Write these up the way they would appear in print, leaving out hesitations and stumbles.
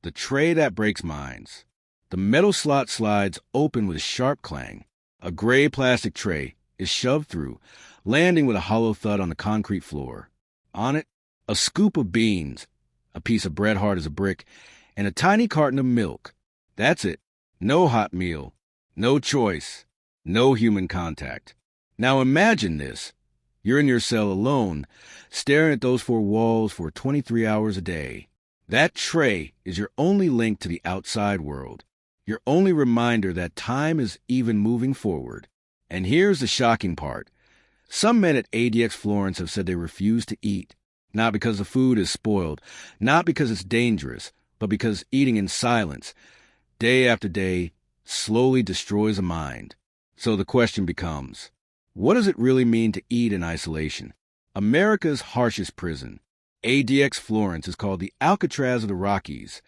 the tray that breaks minds. The metal slot slides open with a sharp clang. A gray plastic tray is shoved through, landing with a hollow thud on the concrete floor. On it, a scoop of beans, a piece of bread hard as a brick, and a tiny carton of milk. That's it. No hot meal, no choice, no human contact. Now imagine this. You're in your cell alone, staring at those four walls for 23 hours a day. That tray is your only link to the outside world, your only reminder that time is even moving forward. And here's the shocking part. Some men at ADX Florence have said they refuse to eat, not because the food is spoiled, not because it's dangerous, but because eating in silence, day after day, slowly destroys a mind. So the question becomes, what does it really mean to eat in isolation? America's harshest prison, ADX Florence, is called the Alcatraz of the Rockies.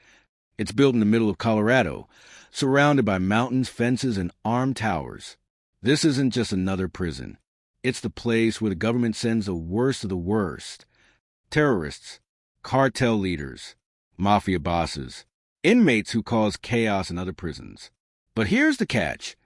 It's built in the middle of Colorado, surrounded by mountains, fences, and armed towers. This isn't just another prison. It's the place where the government sends the worst of the worst. Terrorists, cartel leaders, mafia bosses, inmates who cause chaos in other prisons. But here's the catch.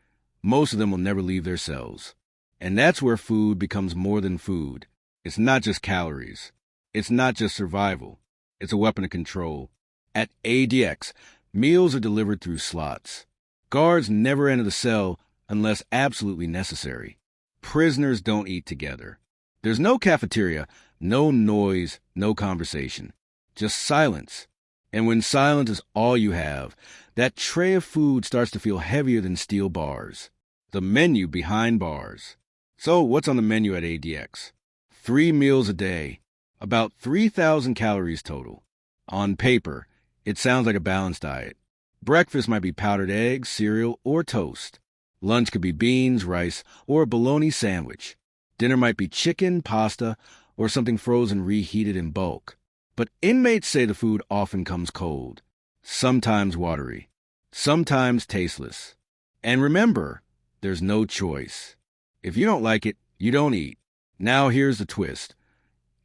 Most of them will never leave their cells. And that's where food becomes more than food. It's not just calories. It's not just survival. It's a weapon of control. At ADX, meals are delivered through slots. Guards never enter the cell unless absolutely necessary. Prisoners don't eat together. There's no cafeteria, no noise, no conversation. Just silence. And when silence is all you have, that tray of food starts to feel heavier than steel bars. The menu behind bars. So what's on the menu at ADX? 3 meals a day, about 3,000 calories total. On paper, it sounds like a balanced diet. Breakfast might be powdered eggs, cereal, or toast. Lunch could be beans, rice, or a bologna sandwich. Dinner might be chicken, pasta, or something frozen reheated in bulk. But inmates say the food often comes cold, sometimes watery, sometimes tasteless. And remember, there's no choice. If you don't like it, you don't eat. Now here's the twist.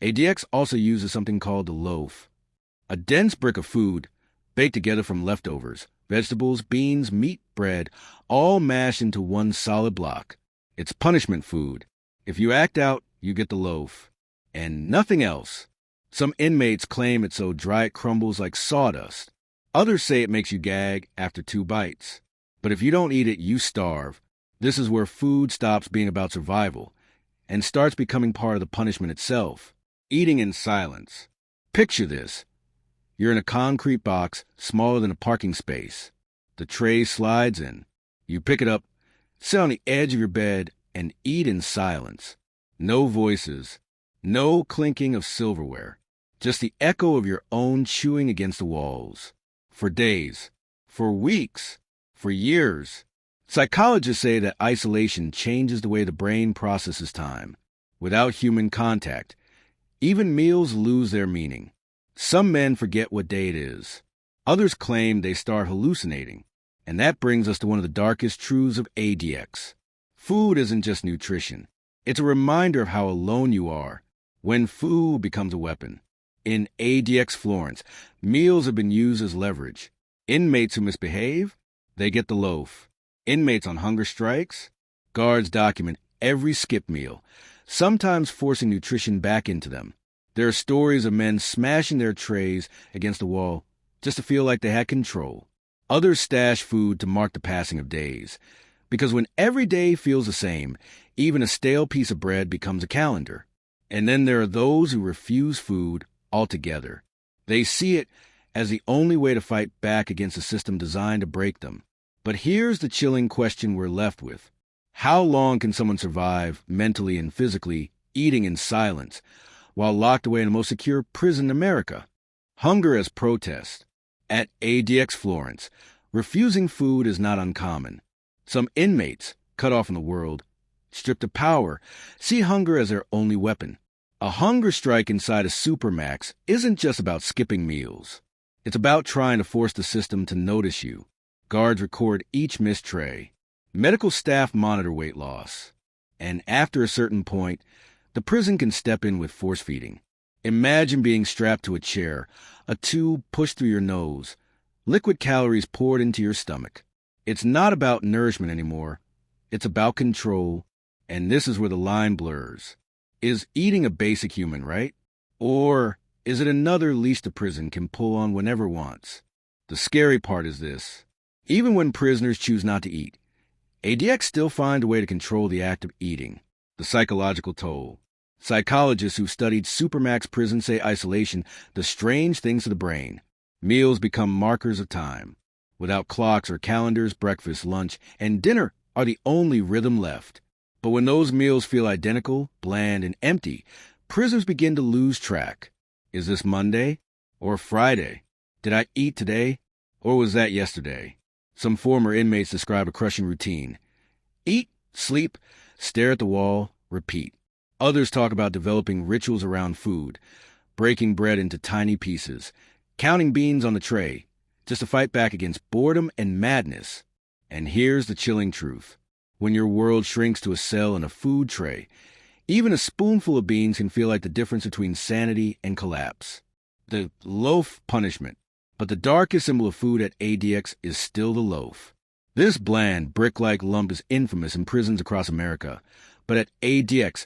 ADX also uses something called the loaf, a dense brick of food baked together from leftovers, vegetables, beans, meat, bread, all mashed into one solid block. It's punishment food. If you act out, you get the loaf. And nothing else. Some inmates claim it's so dry it crumbles like sawdust. Others say it makes you gag after 2 bites. But if you don't eat it, you starve. This is where food stops being about survival and starts becoming part of the punishment itself. Eating in silence. Picture this. You're in a concrete box smaller than a parking space. The tray slides in. You pick it up, sit on the edge of your bed, and eat in silence. No voices. No clinking of silverware. Just the echo of your own chewing against the walls. For days. For weeks. For years. Psychologists say that isolation changes the way the brain processes time. Without human contact, even meals lose their meaning. Some men forget what day it is. Others claim they start hallucinating. And that brings us to one of the darkest truths of ADX. Food isn't just nutrition. It's a reminder of how alone you are when food becomes a weapon. In ADX Florence, meals have been used as leverage. Inmates who misbehave, they get the loaf. Inmates on hunger strikes, guards document every skip meal, sometimes forcing nutrition back into them. There are stories of men smashing their trays against the wall just to feel like they had control. Others stash food to mark the passing of days, because when every day feels the same, even a stale piece of bread becomes a calendar. And then there are those who refuse food altogether. They see it as the only way to fight back against a system designed to break them. But here's the chilling question we're left with. How long can someone survive, mentally and physically, eating in silence, while locked away in the most secure prison in America? Hunger as protest. At ADX Florence, refusing food is not uncommon. Some inmates, cut off from the world, stripped of power, see hunger as their only weapon. A hunger strike inside a supermax isn't just about skipping meals. It's about trying to force the system to notice you. Guards record each missed tray. Medical staff monitor weight loss. And after a certain point, the prison can step in with force feeding. Imagine being strapped to a chair, a tube pushed through your nose, liquid calories poured into your stomach. It's not about nourishment anymore. It's about control, and this is where the line blurs. Is eating a basic human right? Or is it another leash the prison can pull on whenever it wants? The scary part is this. Even when prisoners choose not to eat, ADX still find a way to control the act of eating. The psychological toll. Psychologists who studied supermax prisons say isolation does strange things to the brain. Meals become markers of time. Without clocks or calendars, breakfast, lunch, and dinner are the only rhythm left. But when those meals feel identical, bland, and empty, prisoners begin to lose track. Is this Monday or Friday? Did I eat today or was that yesterday? Some former inmates describe a crushing routine. Eat, sleep, stare at the wall, repeat. Others talk about developing rituals around food, breaking bread into tiny pieces, counting beans on the tray, just to fight back against boredom and madness. And here's the chilling truth. When your world shrinks to a cell and a food tray, even a spoonful of beans can feel like the difference between sanity and collapse. The Loaf Punishment. But the darkest symbol of food at ADX is still the loaf. This bland, brick-like lump is infamous in prisons across America. But at ADX,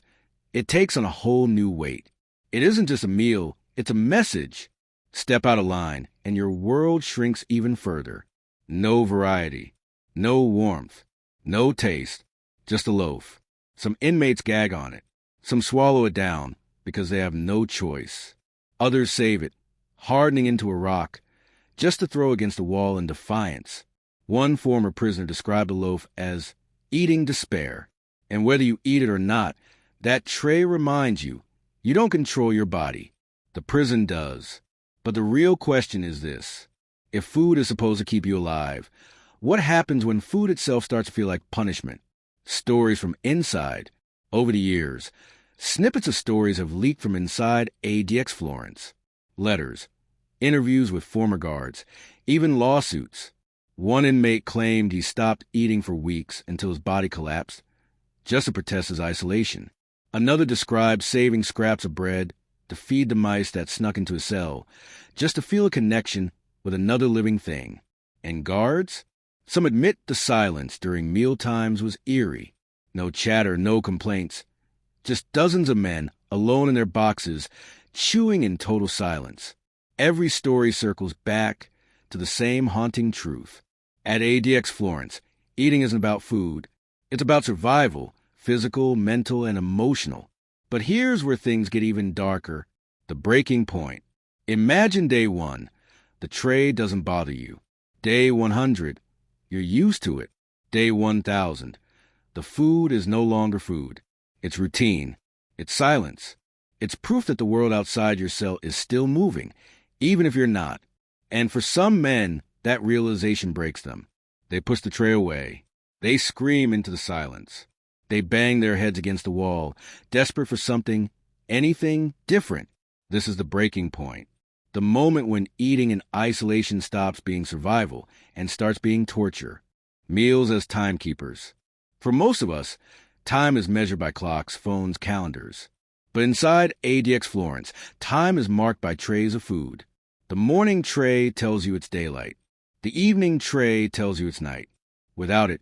it takes on a whole new weight. It isn't just a meal, it's a message. Step out of line, and your world shrinks even further. No variety, no warmth, no taste, just a loaf. Some inmates gag on it. Some swallow it down because they have no choice. Others save it, hardening into a rock, just to throw against the wall in defiance. One former prisoner described the loaf as eating despair. And whether you eat it or not, that tray reminds you, you don't control your body. The prison does. But the real question is this. If food is supposed to keep you alive, what happens when food itself starts to feel like punishment? Stories from inside. Over the years, snippets of stories have leaked from inside ADX Florence. Letters, interviews with former guards, even lawsuits. One inmate claimed he stopped eating for weeks until his body collapsed, just to protest his isolation. Another described saving scraps of bread to feed the mice that snuck into his cell, just to feel a connection with another living thing. And guards? Some admit the silence during meal times was eerie. No chatter, no complaints. Just dozens of men, alone in their boxes, chewing in total silence. Every story circles back to the same haunting truth. At ADX Florence, eating isn't about food. It's about survival, physical, mental, and emotional. But here's where things get even darker. The breaking point. Imagine day 1. The tray doesn't bother you. Day 100. You're used to it. Day 1000. The food is no longer food. It's routine. It's silence. It's proof that the world outside your cell is still moving, even if you're not. And for some men, that realization breaks them. They push the tray away. They scream into the silence. They bang their heads against the wall, desperate for something, anything different. This is the breaking point. The moment when eating in isolation stops being survival and starts being torture. Meals as timekeepers. For most of us, time is measured by clocks, phones, calendars. But inside ADX Florence, time is marked by trays of food. The morning tray tells you it's daylight. The evening tray tells you it's night. Without it,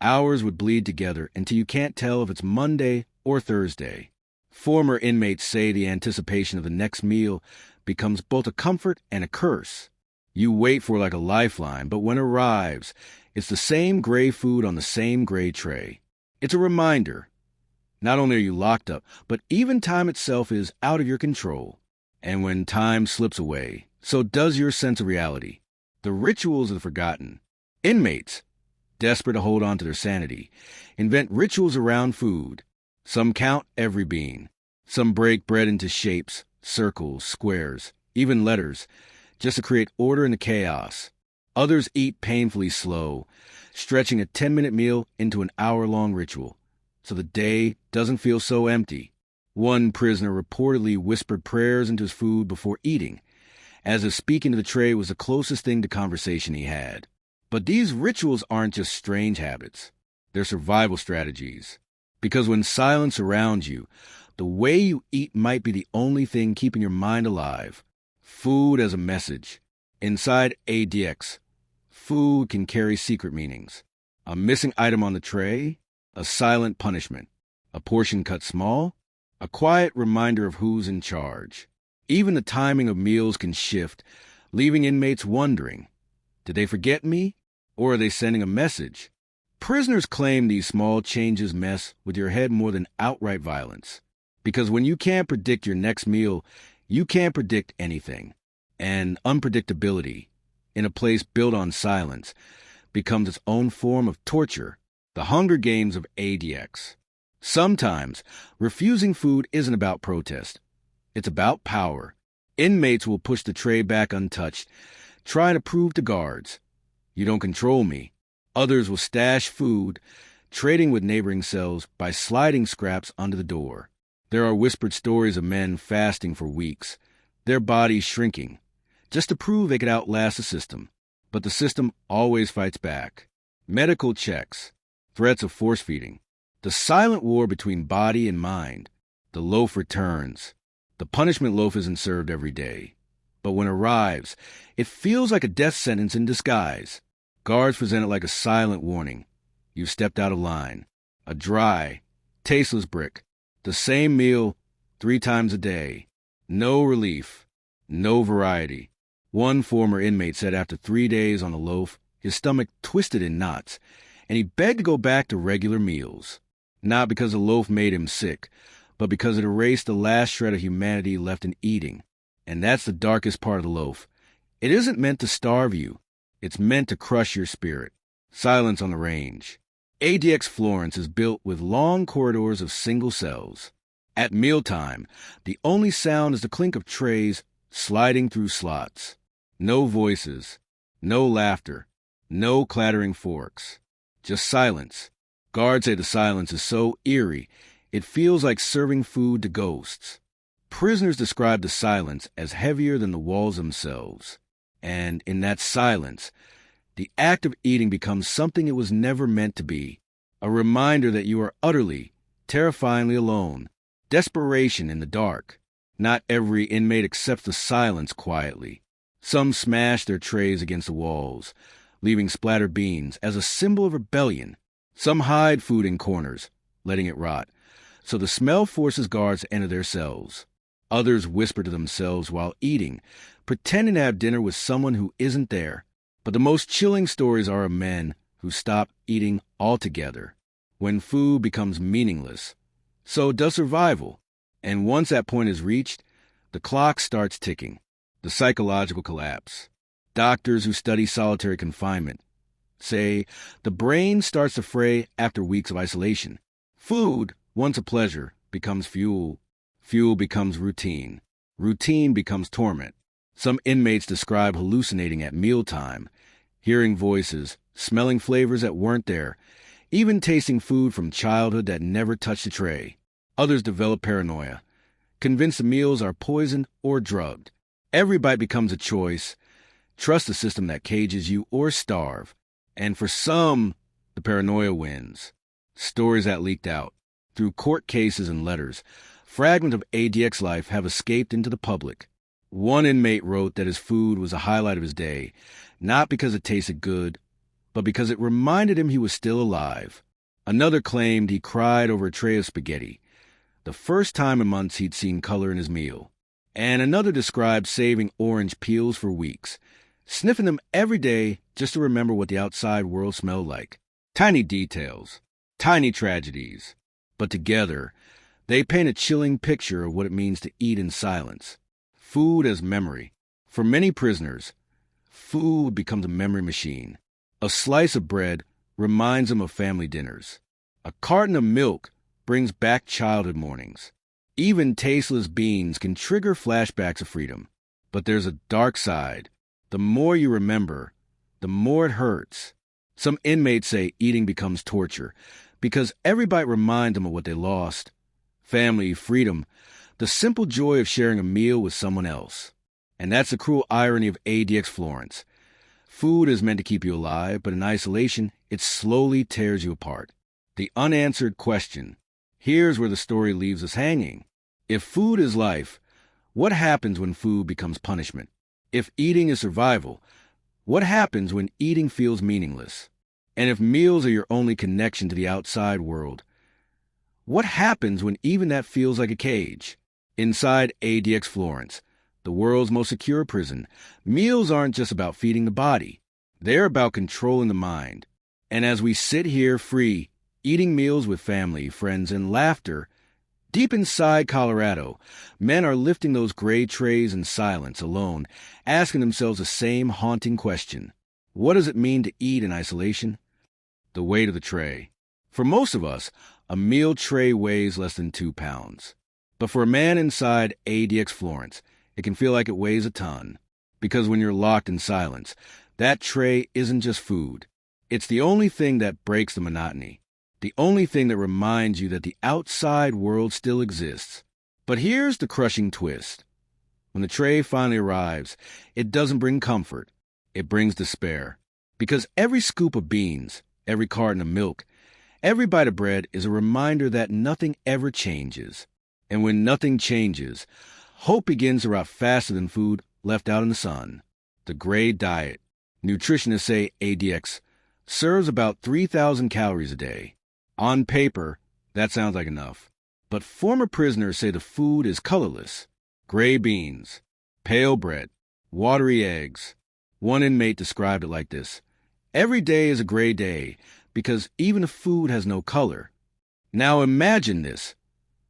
hours would bleed together until you can't tell if it's Monday or Thursday. Former inmates say the anticipation of the next meal becomes both a comfort and a curse. You wait for it like a lifeline, but when it arrives, it's the same gray food on the same gray tray. It's a reminder. Not only are you locked up, but even time itself is out of your control. And when time slips away, so does your sense of reality. The rituals of the forgotten. Inmates, desperate to hold on to their sanity, invent rituals around food. Some count every bean. Some break bread into shapes, circles, squares, even letters, just to create order in the chaos. Others eat painfully slow, stretching a 10-minute meal into an hour-long ritual, so the day doesn't feel so empty. One prisoner reportedly whispered prayers into his food before eating, as if speaking to the tray was the closest thing to conversation he had. But these rituals aren't just strange habits. They're survival strategies. Because when silence surrounds you, the way you eat might be the only thing keeping your mind alive. Food as a message. Inside ADX, food can carry secret meanings. A missing item on the tray, a silent punishment. A portion cut small, a quiet reminder of who's in charge. Even the timing of meals can shift, leaving inmates wondering, did they forget me, or are they sending a message? Prisoners claim these small changes mess with your head more than outright violence. Because when you can't predict your next meal, you can't predict anything. And unpredictability, in a place built on silence, becomes its own form of torture, the Hunger Games of ADX. Sometimes, refusing food isn't about protest. It's about power. Inmates will push the tray back untouched, trying to prove to guards, you don't control me. Others will stash food, trading with neighboring cells by sliding scraps under the door. There are whispered stories of men fasting for weeks, their bodies shrinking, just to prove they could outlast the system. But the system always fights back. Medical checks, threats of force feeding, the silent war between body and mind. The loaf returns. The punishment loaf isn't served every day. But when it arrives, it feels like a death sentence in disguise. Guards present it like a silent warning. You've stepped out of line. A dry, tasteless brick. The same meal 3 times a day. No relief. No variety. One former inmate said after 3 days on the loaf, his stomach twisted in knots, and he begged to go back to regular meals. Not because the loaf made him sick, but because it erased the last shred of humanity left in eating. And that's the darkest part of the loaf. It isn't meant to starve you. It's meant to crush your spirit. Silence on the range. ADX Florence is built with long corridors of single cells. At mealtime, the only sound is the clink of trays sliding through slots. No voices, no laughter, no clattering forks. Just silence. Guards say the silence is so eerie, it feels like serving food to ghosts. Prisoners describe the silence as heavier than the walls themselves. And in that silence, the act of eating becomes something it was never meant to be. A reminder that you are utterly, terrifyingly alone. Desperation in the dark. Not every inmate accepts the silence quietly. Some smash their trays against the walls, leaving splattered beans as a symbol of rebellion. Some hide food in corners, letting it rot, so the smell forces guards to enter their cells. Others whisper to themselves while eating, pretending to have dinner with someone who isn't there. But the most chilling stories are of men who stop eating altogether. When food becomes meaningless, so does survival. And once that point is reached, the clock starts ticking. The psychological collapse. Doctors who study solitary confinement say the brain starts to fray after weeks of isolation. Food, once a pleasure, becomes fuel. Fuel becomes routine. Routine becomes torment. Some inmates describe hallucinating at mealtime, hearing voices, smelling flavors that weren't there, even tasting food from childhood that never touched a tray. Others develop paranoia, convinced the meals are poisoned or drugged. Every bite becomes a choice. Trust the system that cages you or starve. And for some, the paranoia wins. Stories that leaked out, through court cases and letters, fragments of ADX life have escaped into the public. One inmate wrote that his food was a highlight of his day, not because it tasted good, but because it reminded him he was still alive. Another claimed he cried over a tray of spaghetti, the first time in months he'd seen color in his meal. And another described saving orange peels for weeks, sniffing them every day just to remember what the outside world smelled like. Tiny details, tiny tragedies, but together, they paint a chilling picture of what it means to eat in silence. Food as memory. For many prisoners, food becomes a memory machine. A slice of bread reminds them of family dinners. A carton of milk brings back childhood mornings. Even tasteless beans can trigger flashbacks of freedom. But there's a dark side. The more you remember, the more it hurts. Some inmates say eating becomes torture because every bite reminds them of what they lost. Family, freedom, the simple joy of sharing a meal with someone else. And that's the cruel irony of ADX Florence. Food is meant to keep you alive, but in isolation, it slowly tears you apart. The unanswered question. Here's where the story leaves us hanging. If food is life, what happens when food becomes punishment? If eating is survival, what happens when eating feels meaningless? And if meals are your only connection to the outside world, what happens when even that feels like a cage? Inside ADX Florence, the world's most secure prison, meals aren't just about feeding the body. They're about controlling the mind. And as we sit here free, eating meals with family, friends, and laughter, deep inside Colorado, men are lifting those gray trays in silence, alone, asking themselves the same haunting question. What does it mean to eat in isolation? The weight of the tray. For most of us, a meal tray weighs less than 2 pounds. But for a man inside ADX Florence, it can feel like it weighs a ton. Because when you're locked in silence, that tray isn't just food. It's the only thing that breaks the monotony. The only thing that reminds you that the outside world still exists. But here's the crushing twist. When the tray finally arrives, it doesn't bring comfort. It brings despair. Because every scoop of beans, every carton of milk, every bite of bread is a reminder that nothing ever changes. And when nothing changes, hope begins to rot faster than food left out in the sun. The gray diet, nutritionists say ADX, serves about 3,000 calories a day. On paper, that sounds like enough. But former prisoners say the food is colorless. Gray beans, pale bread, watery eggs. One inmate described it like this. Every day is a gray day because even the food has no color. Now imagine this.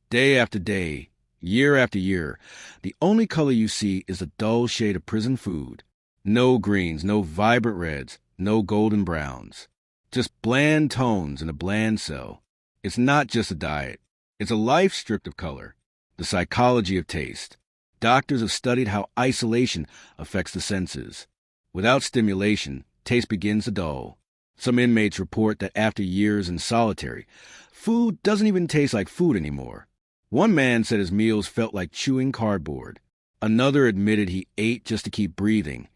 Day after day, year after year, the only color you see is a dull shade of prison food. No greens, no vibrant reds, no golden browns. Just bland tones in a bland cell. It's not just a diet. It's a life stripped of color. The psychology of taste. Doctors have studied how isolation affects the senses. Without stimulation, taste begins to dull. Some inmates report that after years in solitary, food doesn't even taste like food anymore. One man said his meals felt like chewing cardboard. Another admitted he ate just to keep breathing,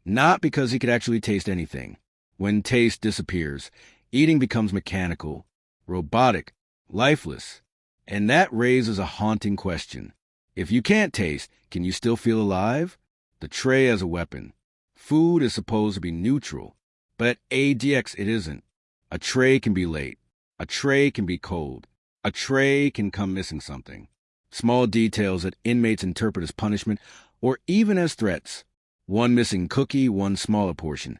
not because he could actually taste anything. When taste disappears, eating becomes mechanical, robotic, lifeless. And that raises a haunting question. If you can't taste, can you still feel alive? The tray as a weapon. Food is supposed to be neutral, but at ADX it isn't. A tray can be late. A tray can be cold. A tray can come missing something. Small details that inmates interpret as punishment or even as threats. One missing cookie, one smaller portion,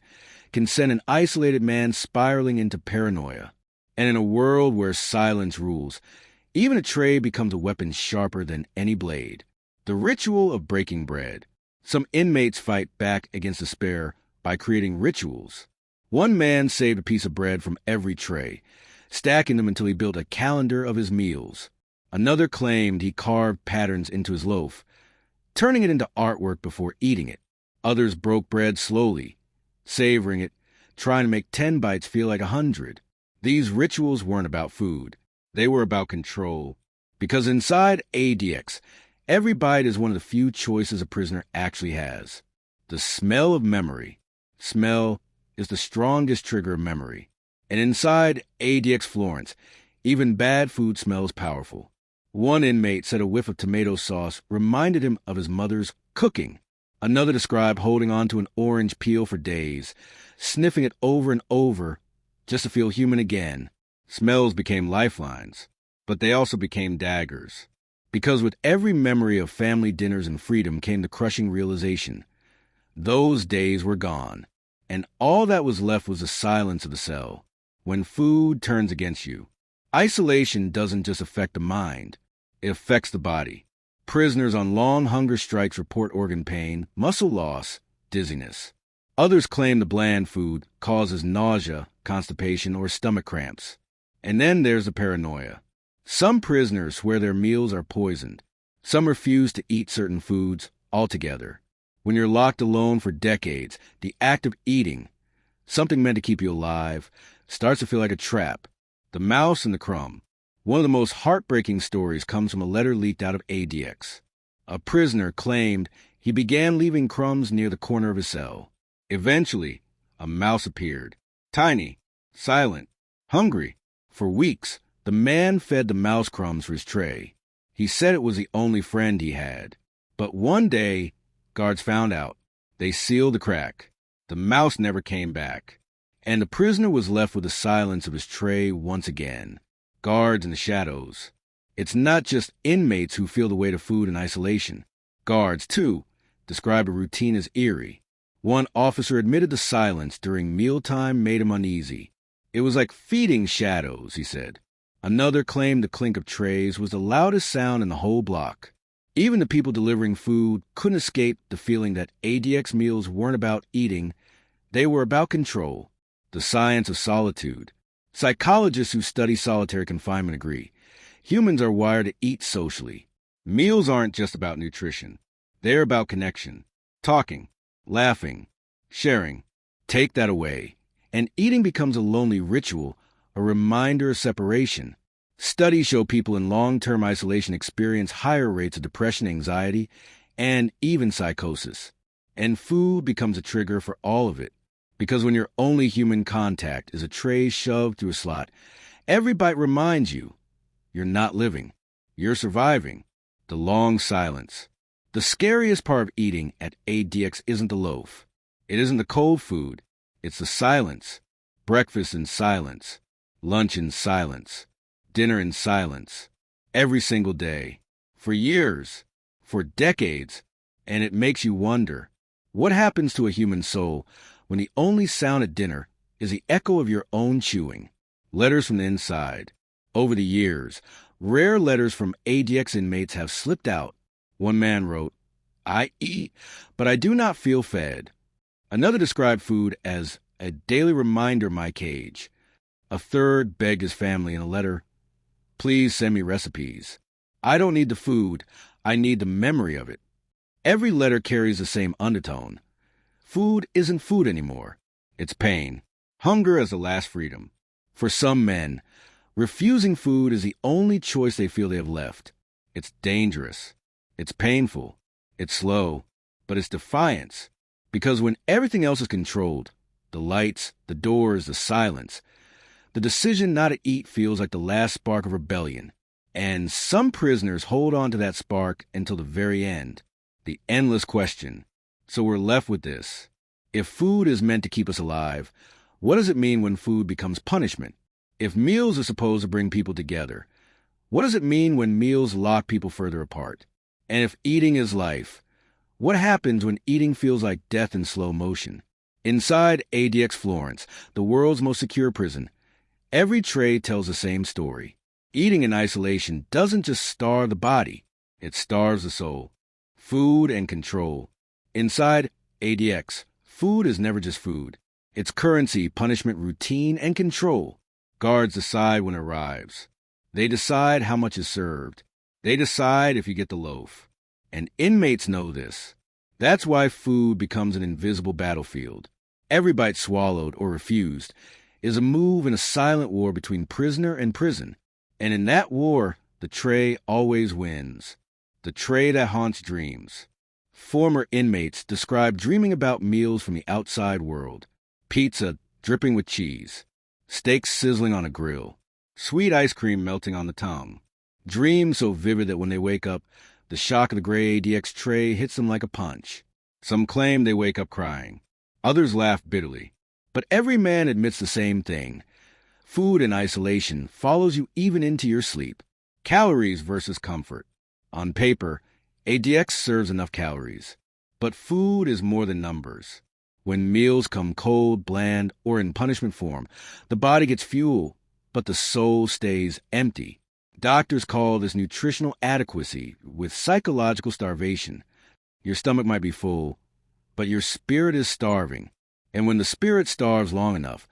can send an isolated man spiraling into paranoia. And in a world where silence rules, even a tray becomes a weapon sharper than any blade. The ritual of breaking bread. Some inmates fight back against despair by creating rituals. One man saved a piece of bread from every tray, stacking them until he built a calendar of his meals. Another claimed he carved patterns into his loaf, turning it into artwork before eating it. Others broke bread slowly, savoring it, trying to make 10 bites feel like 100. These rituals weren't about food. They were about control. Because inside ADX, every bite is one of the few choices a prisoner actually has. The smell of memory. Smell is the strongest trigger of memory. And inside ADX Florence, even bad food smells powerful. One inmate said a whiff of tomato sauce reminded him of his mother's cooking. Another described holding on to an orange peel for days, sniffing it over and over just to feel human again. Smells became lifelines, but they also became daggers. Because with every memory of family dinners and freedom came the crushing realization. Those days were gone, and all that was left was the silence of the cell. When food turns against you, isolation doesn't just affect the mind, it affects the body. Prisoners on long hunger strikes report organ pain, muscle loss, dizziness. Others claim the bland food causes nausea, constipation, or stomach cramps. And then there's the paranoia. Some prisoners swear their meals are poisoned. Some refuse to eat certain foods altogether. When you're locked alone for decades, the act of eating, something meant to keep you alive, starts to feel like a trap. The mouse and the crumb. One of the most heartbreaking stories comes from a letter leaked out of ADX. A prisoner claimed he began leaving crumbs near the corner of his cell. Eventually, a mouse appeared. Tiny, silent, hungry. For weeks, the man fed the mouse crumbs for his tray. He said it was the only friend he had. But one day, guards found out. They sealed the crack. The mouse never came back. And the prisoner was left with the silence of his tray once again. Guards in the shadows. It's not just inmates who feel the weight of food in isolation. Guards, too, describe a routine as eerie. One officer admitted the silence during mealtime made him uneasy. It was like feeding shadows, he said. Another claimed the clink of trays was the loudest sound in the whole block. Even the people delivering food couldn't escape the feeling that ADX meals weren't about eating, they were about control, the science of solitude. Psychologists who study solitary confinement agree. Humans are wired to eat socially. Meals aren't just about nutrition. They're about connection, talking, laughing, sharing. Take that away, and eating becomes a lonely ritual, a reminder of separation. Studies show people in long-term isolation experience higher rates of depression, anxiety, and even psychosis. And food becomes a trigger for all of it. Because when your only human contact is a tray shoved through a slot, every bite reminds you you're not living. You're surviving. The long silence. The scariest part of eating at ADX isn't the loaf. It isn't the cold food. It's the silence. Breakfast in silence. Lunch in silence. Dinner in silence. Every single day. For years. For decades. And it makes you wonder, what happens to a human soul when the only sound at dinner is the echo of your own chewing? Letters from the inside. Over the years, rare letters from ADX inmates have slipped out. One man wrote, "I eat, but I do not feel fed." Another described food as a daily reminder of my cage. A third begged his family in a letter, "Please send me recipes. I don't need the food, I need the memory of it." Every letter carries the same undertone. Food isn't food anymore. It's pain. Hunger as the last freedom. For some men, refusing food is the only choice they feel they have left. It's dangerous. It's painful. It's slow. But it's defiance. Because when everything else is controlled, the lights, the doors, the silence, the decision not to eat feels like the last spark of rebellion. And some prisoners hold on to that spark until the very end. The endless question. So we're left with this. If food is meant to keep us alive, what does it mean when food becomes punishment? If meals are supposed to bring people together, what does it mean when meals lock people further apart? And if eating is life, what happens when eating feels like death in slow motion? Inside ADX Florence, the world's most secure prison, every tray tells the same story. Eating in isolation doesn't just starve the body, it starves the soul. Food and control. Inside ADX, food is never just food. It's currency, punishment, routine, and control. Guards decide when it arrives. They decide how much is served. They decide if you get the loaf. And inmates know this. That's why food becomes an invisible battlefield. Every bite swallowed or refused is a move in a silent war between prisoner and prison. And in that war, the tray always wins. The tray that haunts dreams. Former inmates describe dreaming about meals from the outside world. Pizza dripping with cheese. Steaks sizzling on a grill. Sweet ice cream melting on the tongue. Dreams so vivid that when they wake up, the shock of the gray ADX tray hits them like a punch. Some claim they wake up crying. Others laugh bitterly. But every man admits the same thing. Food in isolation follows you even into your sleep. Calories versus comfort. On paper, ADX serves enough calories. But food is more than numbers. When meals come cold, bland, or in punishment form, the body gets fuel, but the soul stays empty. Doctors call this nutritional adequacy with psychological starvation. Your stomach might be full, but your spirit is starving. And when the spirit starves long enough,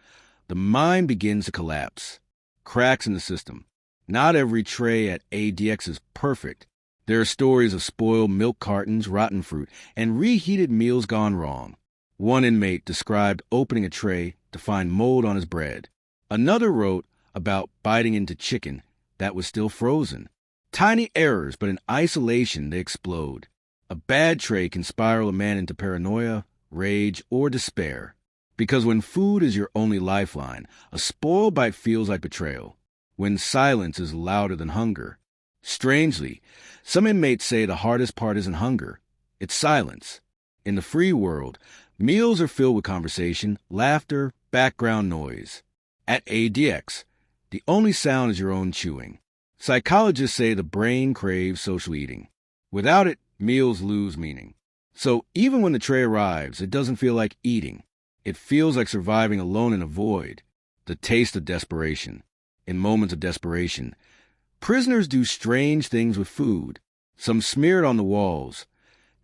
the mind begins to collapse. Cracks in the system. Not every tray at ADX is perfect. There are stories of spoiled milk cartons, rotten fruit, and reheated meals gone wrong. One inmate described opening a tray to find mold on his bread. Another wrote about biting into chicken that was still frozen. Tiny errors, but in isolation they explode. A bad tray can spiral a man into paranoia, rage, or despair. Because when food is your only lifeline, a spoiled bite feels like betrayal. When silence is louder than hunger. Strangely, some inmates say the hardest part isn't hunger, it's silence. In the free world, meals are filled with conversation, laughter, background noise. At ADX, the only sound is your own chewing. Psychologists say the brain craves social eating. Without it, meals lose meaning. So even when the tray arrives, it doesn't feel like eating. It feels like surviving alone in a void, the taste of desperation. In moments of desperation, prisoners do strange things with food. Some smear it on the walls,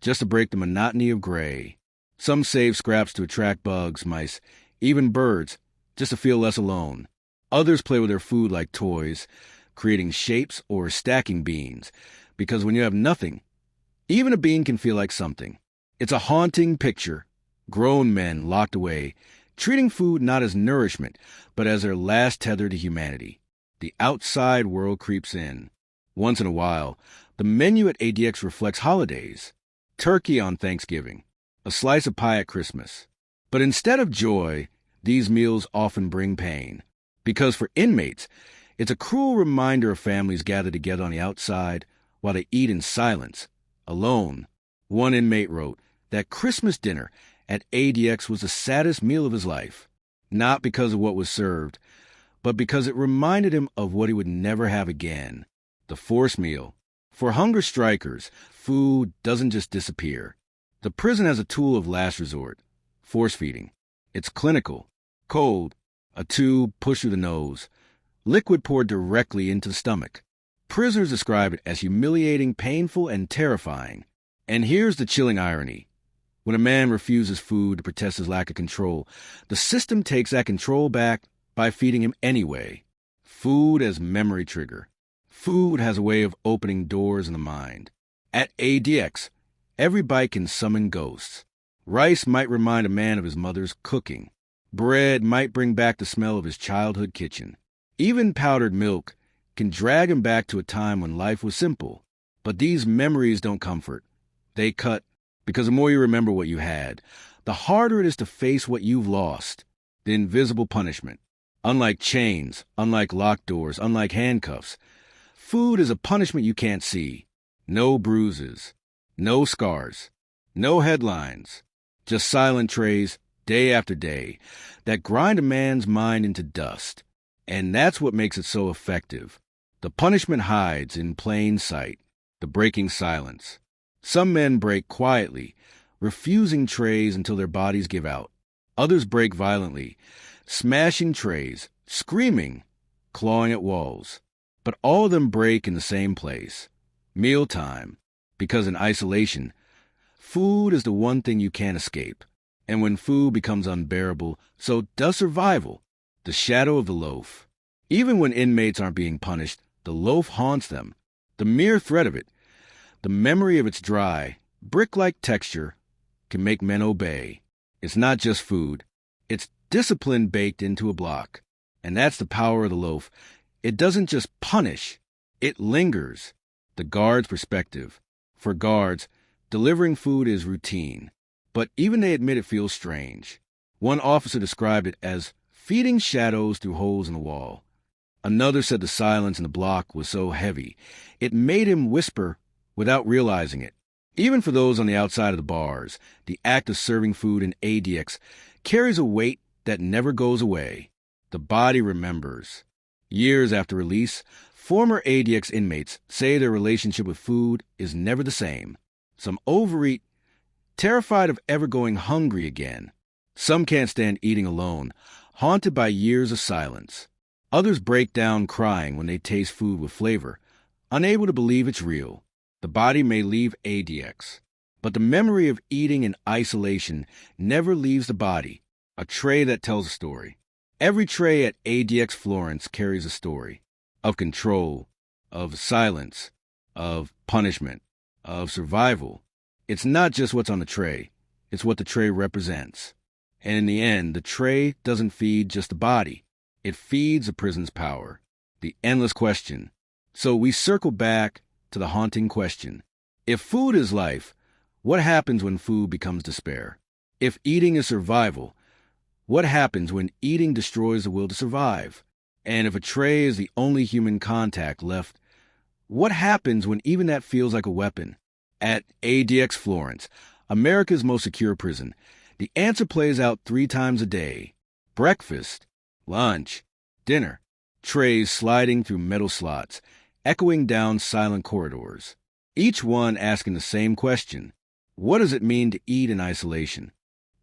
just to break the monotony of gray. Some save scraps to attract bugs, mice, even birds, just to feel less alone. Others play with their food like toys, creating shapes or stacking beans, because when you have nothing, even a bean can feel like something. It's a haunting picture. Grown men locked away, treating food not as nourishment, but as their last tether to humanity. The outside world creeps in. Once in a while, the menu at ADX reflects holidays. Turkey on Thanksgiving, a slice of pie at Christmas. But instead of joy, these meals often bring pain. Because for inmates, it's a cruel reminder of families gathered together on the outside while they eat in silence, alone. One inmate wrote that Christmas dinner at ADX was the saddest meal of his life, not because of what was served, but because it reminded him of what he would never have again, the forced meal. For hunger strikers, food doesn't just disappear. The prison has a tool of last resort, force feeding. It's clinical, cold, a tube pushed through the nose, liquid poured directly into the stomach. Prisoners describe it as humiliating, painful, and terrifying. And here's the chilling irony. When a man refuses food to protest his lack of control, the system takes that control back by feeding him anyway. Food as memory trigger. Food has a way of opening doors in the mind. At ADX, every bite can summon ghosts. Rice might remind a man of his mother's cooking. Bread might bring back the smell of his childhood kitchen. Even powdered milk can drag him back to a time when life was simple. But these memories don't comfort. They cut, because the more you remember what you had, the harder it is to face what you've lost. The invisible punishment. Unlike chains, unlike locked doors, unlike handcuffs, food is a punishment you can't see. No bruises, no scars, no headlines, just silent trays, day after day, that grind a man's mind into dust. And that's what makes it so effective. The punishment hides in plain sight, the breaking silence. Some men break quietly, refusing trays until their bodies give out. Others break violently, smashing trays, screaming, clawing at walls. But all of them break in the same place, mealtime, because in isolation, food is the one thing you can't escape. And when food becomes unbearable, so does survival, the shadow of the loaf. Even when inmates aren't being punished, the loaf haunts them. The mere threat of it, the memory of its dry, brick-like texture, can make men obey. It's not just food. It's discipline baked into a block. And that's the power of the loaf. It doesn't just punish. It lingers. The guard's perspective. For guards, delivering food is routine. But even they admit it feels strange. One officer described it as feeding shadows through holes in the wall. Another said the silence in the block was so heavy, it made him whisper without realizing it. Even for those on the outside of the bars, the act of serving food in ADX carries a weight that never goes away. The body remembers. Years after release, former ADX inmates say their relationship with food is never the same. Some overeat, terrified of ever going hungry again. Some can't stand eating alone, haunted by years of silence. Others break down crying when they taste food with flavor, unable to believe it's real. The body may leave ADX, but the memory of eating in isolation never leaves the body, a tray that tells a story. Every tray at ADX Florence carries a story of control, of silence, of punishment, of survival. It's not just what's on the tray, it's what the tray represents. And in the end, the tray doesn't feed just the body. It feeds a prison's power, the endless question. So we circle back to the haunting question. If food is life, what happens when food becomes despair? If eating is survival, what happens when eating destroys the will to survive? And if a tray is the only human contact left, what happens when even that feels like a weapon? At ADX Florence, America's most secure prison, the answer plays out 3 times a day. Breakfast, lunch, dinner, trays sliding through metal slots, echoing down silent corridors. Each one asking the same question. What does it mean to eat in isolation?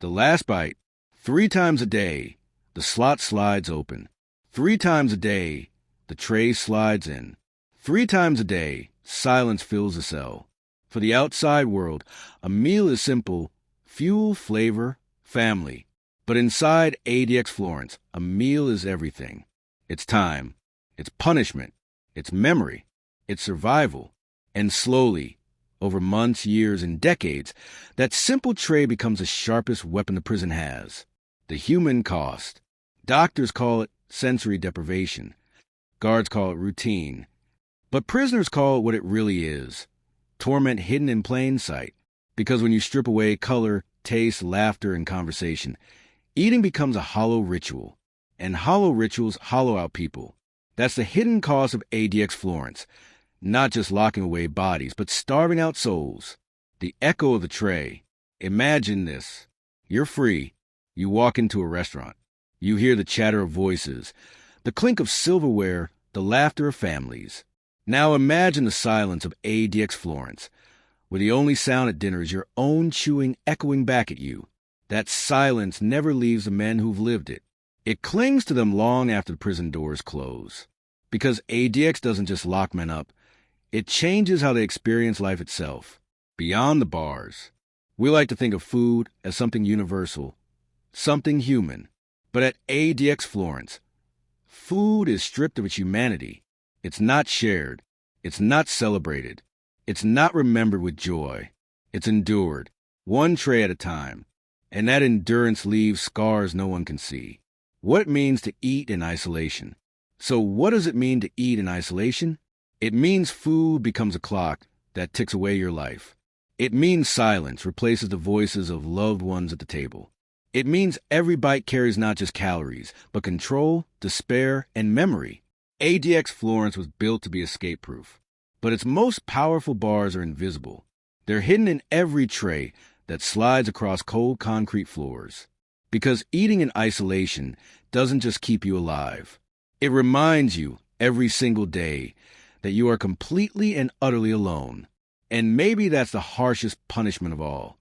The last bite, 3 times a day, the slot slides open. 3 times a day, the tray slides in. 3 times a day, silence fills the cell. For the outside world, a meal is simple: fuel, flavor, family. But inside ADX Florence, a meal is everything. It's time, it's punishment, it's memory, it's survival. And slowly, over months, years, and decades, that simple tray becomes the sharpest weapon the prison has. The human cost. Doctors call it sensory deprivation. Guards call it routine. But prisoners call it what it really is: torment hidden in plain sight. Because when you strip away color, taste, laughter, and conversation, eating becomes a hollow ritual. And hollow rituals hollow out people. That's the hidden cost of ADX Florence. Not just locking away bodies, but starving out souls. The echo of the tray. Imagine this. You're free. You walk into a restaurant. You hear the chatter of voices, the clink of silverware, the laughter of families. Now imagine the silence of ADX Florence, where the only sound at dinner is your own chewing echoing back at you. That silence never leaves the men who've lived it. It clings to them long after the prison doors close. Because ADX doesn't just lock men up, it changes how they experience life itself, beyond the bars. We like to think of food as something universal, something human. But at ADX Florence, food is stripped of its humanity. It's not shared. It's not celebrated. It's not remembered with joy. It's endured, one tray at a time. And that endurance leaves scars no one can see. What it means to eat in isolation. So what does it mean to eat in isolation? It means food becomes a clock that ticks away your life. It means silence replaces the voices of loved ones at the table. It means every bite carries not just calories, but control, despair, and memory. ADX Florence was built to be escape-proof. But its most powerful bars are invisible. They're hidden in every tray that slides across cold concrete floors. Because eating in isolation doesn't just keep you alive. It reminds you every single day that you are completely and utterly alone. And maybe that's the harshest punishment of all.